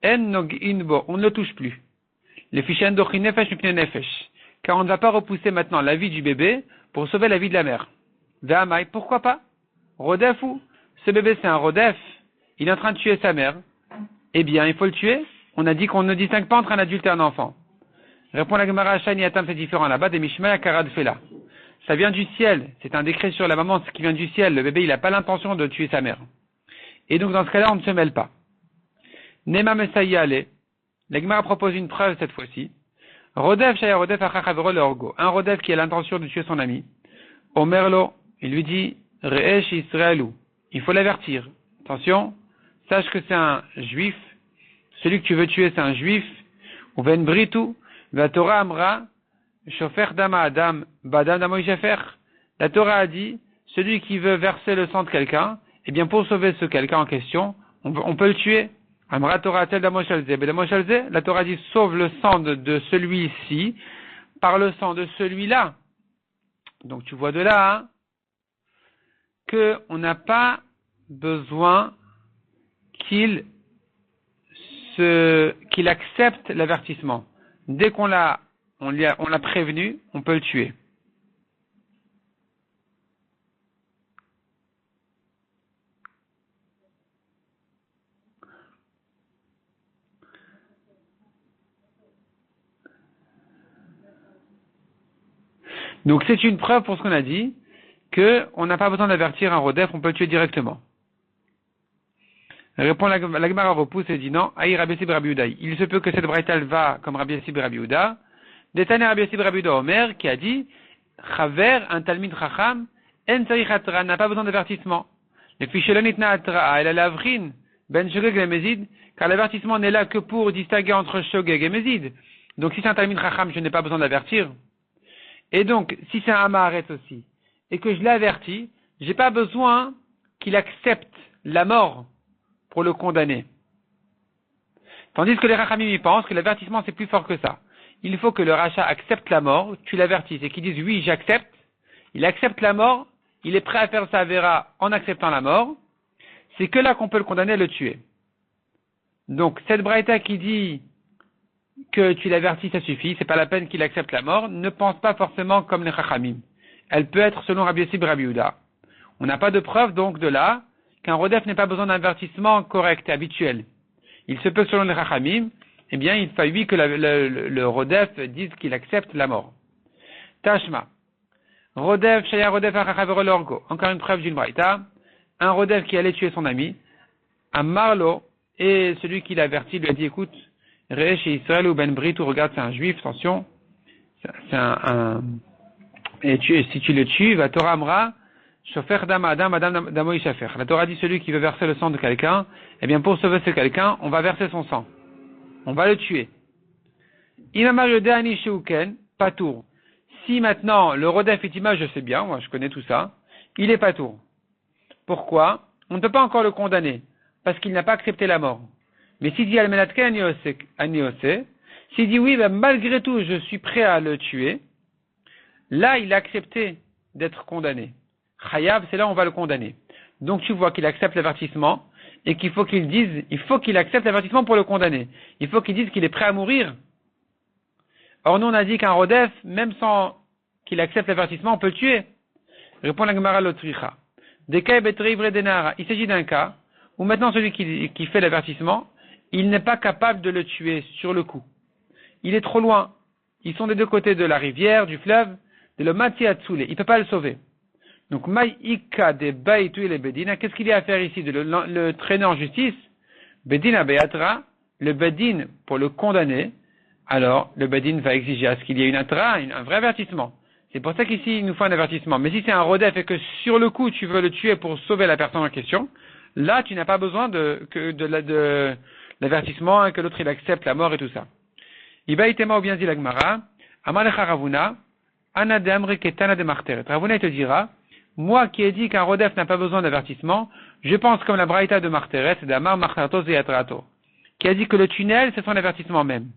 on ne le touche plus. Car on ne va pas repousser maintenant la vie du bébé pour sauver la vie de la mère. Ve'amai, pourquoi pas? Rodefou, ce bébé c'est un rodef, il est en train de tuer sa mère. Eh bien, il faut le tuer. On a dit qu'on ne distingue pas entre un adulte et un enfant. Répond la Gemara, Shani Atam, c'est différent là-bas, des Mishmaya Karad Fela. Ça vient du ciel, c'est un décret sur la maman, ce qui vient du ciel. Le bébé, il n'a pas l'intention de tuer sa mère. Et donc, dans ce cas-là, on ne se mêle pas. Nema Messaïa Ale, la Gemara propose une preuve cette fois-ci. Rodef Shaya Rodef Achachavero le Orgo. Un Rodef qui a l'intention de tuer son ami. Omerlo, il lui dit, Re'esh Israelou. Il faut l'avertir. Attention, sache que c'est un juif. Celui que tu veux tuer, c'est un juif. Ou ben britou, la Torah amra, shofer dama adam, badam damoy shefer. La Torah a dit, celui qui veut verser le sang de quelqu'un, eh bien, pour sauver ce quelqu'un en question, on peut le tuer. Amra Torah tel damoy shalze. Damoy shalze, la Torah dit, sauve le sang de celui-ci, par le sang de celui-là. Donc, tu vois de là, hein, qu'on n'a pas besoin qu'il accepte l'avertissement. Dès qu'on l'a prévenu, on peut le tuer. Donc c'est une preuve pour ce qu'on a dit, qu'on n'a pas besoin d'avertir un rodef, on peut le tuer directement. Répond la Gemara repousse et dit non, Aïe Rabbi Yossi Rabbi Yehuda. Il se peut que cette braïta va comme Rabbi Yossi Rabbi Yehuda. Détané Rabbi Yossi Rabbi Yehuda Omer qui a dit Chaver, un Talmid Chacham, En Tzarich Atra, n'a pas besoin d'avertissement. Le Fichelon Itna Atra, elle a l'avrin, Ben Shogeg et Mezid, car l'avertissement n'est là que pour distinguer entre Shogeg et Mezid. Donc si c'est un Talmid Chacham, je n'ai pas besoin d'avertir. Et donc, si c'est un Amaharet aussi, et que je l'avertis, j'ai pas besoin qu'il accepte la mort pour le condamner. Tandis que les Rachamim y pensent que l'avertissement c'est plus fort que ça. Il faut que le rachat accepte la mort, tu l'avertisses et qu'il dise oui j'accepte, il accepte la mort, il est prêt à faire sa vera en acceptant la mort, c'est que là qu'on peut le condamner à le tuer. Donc cette braïta qui dit que tu l'avertis ça suffit, c'est pas la peine qu'il accepte la mort, ne pense pas forcément comme les Rachamim. Elle peut être selon Rabbi Yossi Rabbi Yehuda. On n'a pas de preuve donc de là qu'un rodef n'ait pas besoin d'un avertissement correct et habituel. Il se peut que selon les Rachamim, eh bien, il faille que le rodef dise qu'il accepte la mort. Tashma. Rodef, Shaya Rodef, Achachavero l'orgo. Encore une preuve d'une braïta. Un rodef qui allait tuer son ami, un marlo, et celui qui l'avertit lui a dit, écoute, Re'esh Israël ou Ben Brit, ou regarde, c'est un juif, attention, et si tu le tues, va Torah Amra, Shofer Dam Adam, Adam Damoy Shafer. La Torah dit celui qui veut verser le sang de quelqu'un, eh bien pour sauver ce quelqu'un, on va verser son sang. On va le tuer. Imamar Yodeani Sheuken, Patour. Si maintenant le Rodef Itima, je sais bien, moi je connais tout ça, il est Patour. Pourquoi? On ne peut pas encore le condamner, parce qu'il n'a pas accepté la mort. Mais s'il dit Al-Menatken Aniose, s'il dit oui, ben, malgré tout je suis prêt à le tuer, là il a accepté d'être condamné. Chayav, c'est là où on va le condamner. Donc tu vois qu'il accepte l'avertissement et qu'il faut qu'il accepte l'avertissement pour le condamner. Il faut qu'il dise qu'il est prêt à mourir. Or nous on a dit qu'un rodef, même sans qu'il accepte l'avertissement, on peut le tuer. Répond la Gemara Lotricha. Il s'agit d'un cas où maintenant celui qui fait l'avertissement, il n'est pas capable de le tuer sur le coup. Il est trop loin. Ils sont des deux côtés de la rivière, du fleuve, de l'Omati Atsule. Il ne peut pas le sauver. Donc, Maïka de Baïtou et Bedina, qu'est-ce qu'il y a à faire ici? De le traîner en justice? Bedina Beatra, le Bedin pour le condamner. Alors, le Bedin va exiger à ce qu'il y ait une atra, un vrai avertissement. C'est pour ça qu'ici, il nous faut un avertissement. Mais si c'est un rodef et que sur le coup, tu veux le tuer pour sauver la personne en question, là, tu n'as pas besoin de l'avertissement, hein, que l'autre il accepte la mort et tout ça. Ibaïtema ou bien dit l'Agmara, Amalecha Ravuna, Ana de Amri Ketana de Marteret. Ravuna il te dira, moi qui ai dit qu'un rodef n'a pas besoin d'avertissement, je pense comme la Braïta de Marteret, d'Amar Marteratos et Yatrato, qui a dit que le tunnel, c'est son avertissement même.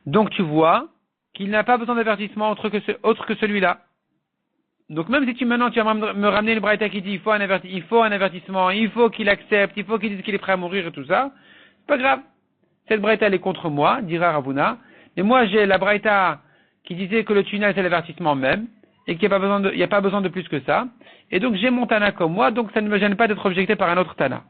Donc tu vois qu'il n'a pas besoin d'avertissement autre que celui-là. Donc même si maintenant tu vas me ramener une braïta qui dit il faut un avertissement, il faut qu'il accepte, il faut qu'il dise qu'il est prêt à mourir et tout ça, c'est pas grave. Cette braïta elle est contre moi, dira Ravuna, et moi j'ai la braïta qui disait que le tunnel c'est l'avertissement même, et qu'il n'y a pas besoin de plus que ça, et donc j'ai mon Tana comme moi, donc ça ne me gêne pas d'être objecté par un autre Tana.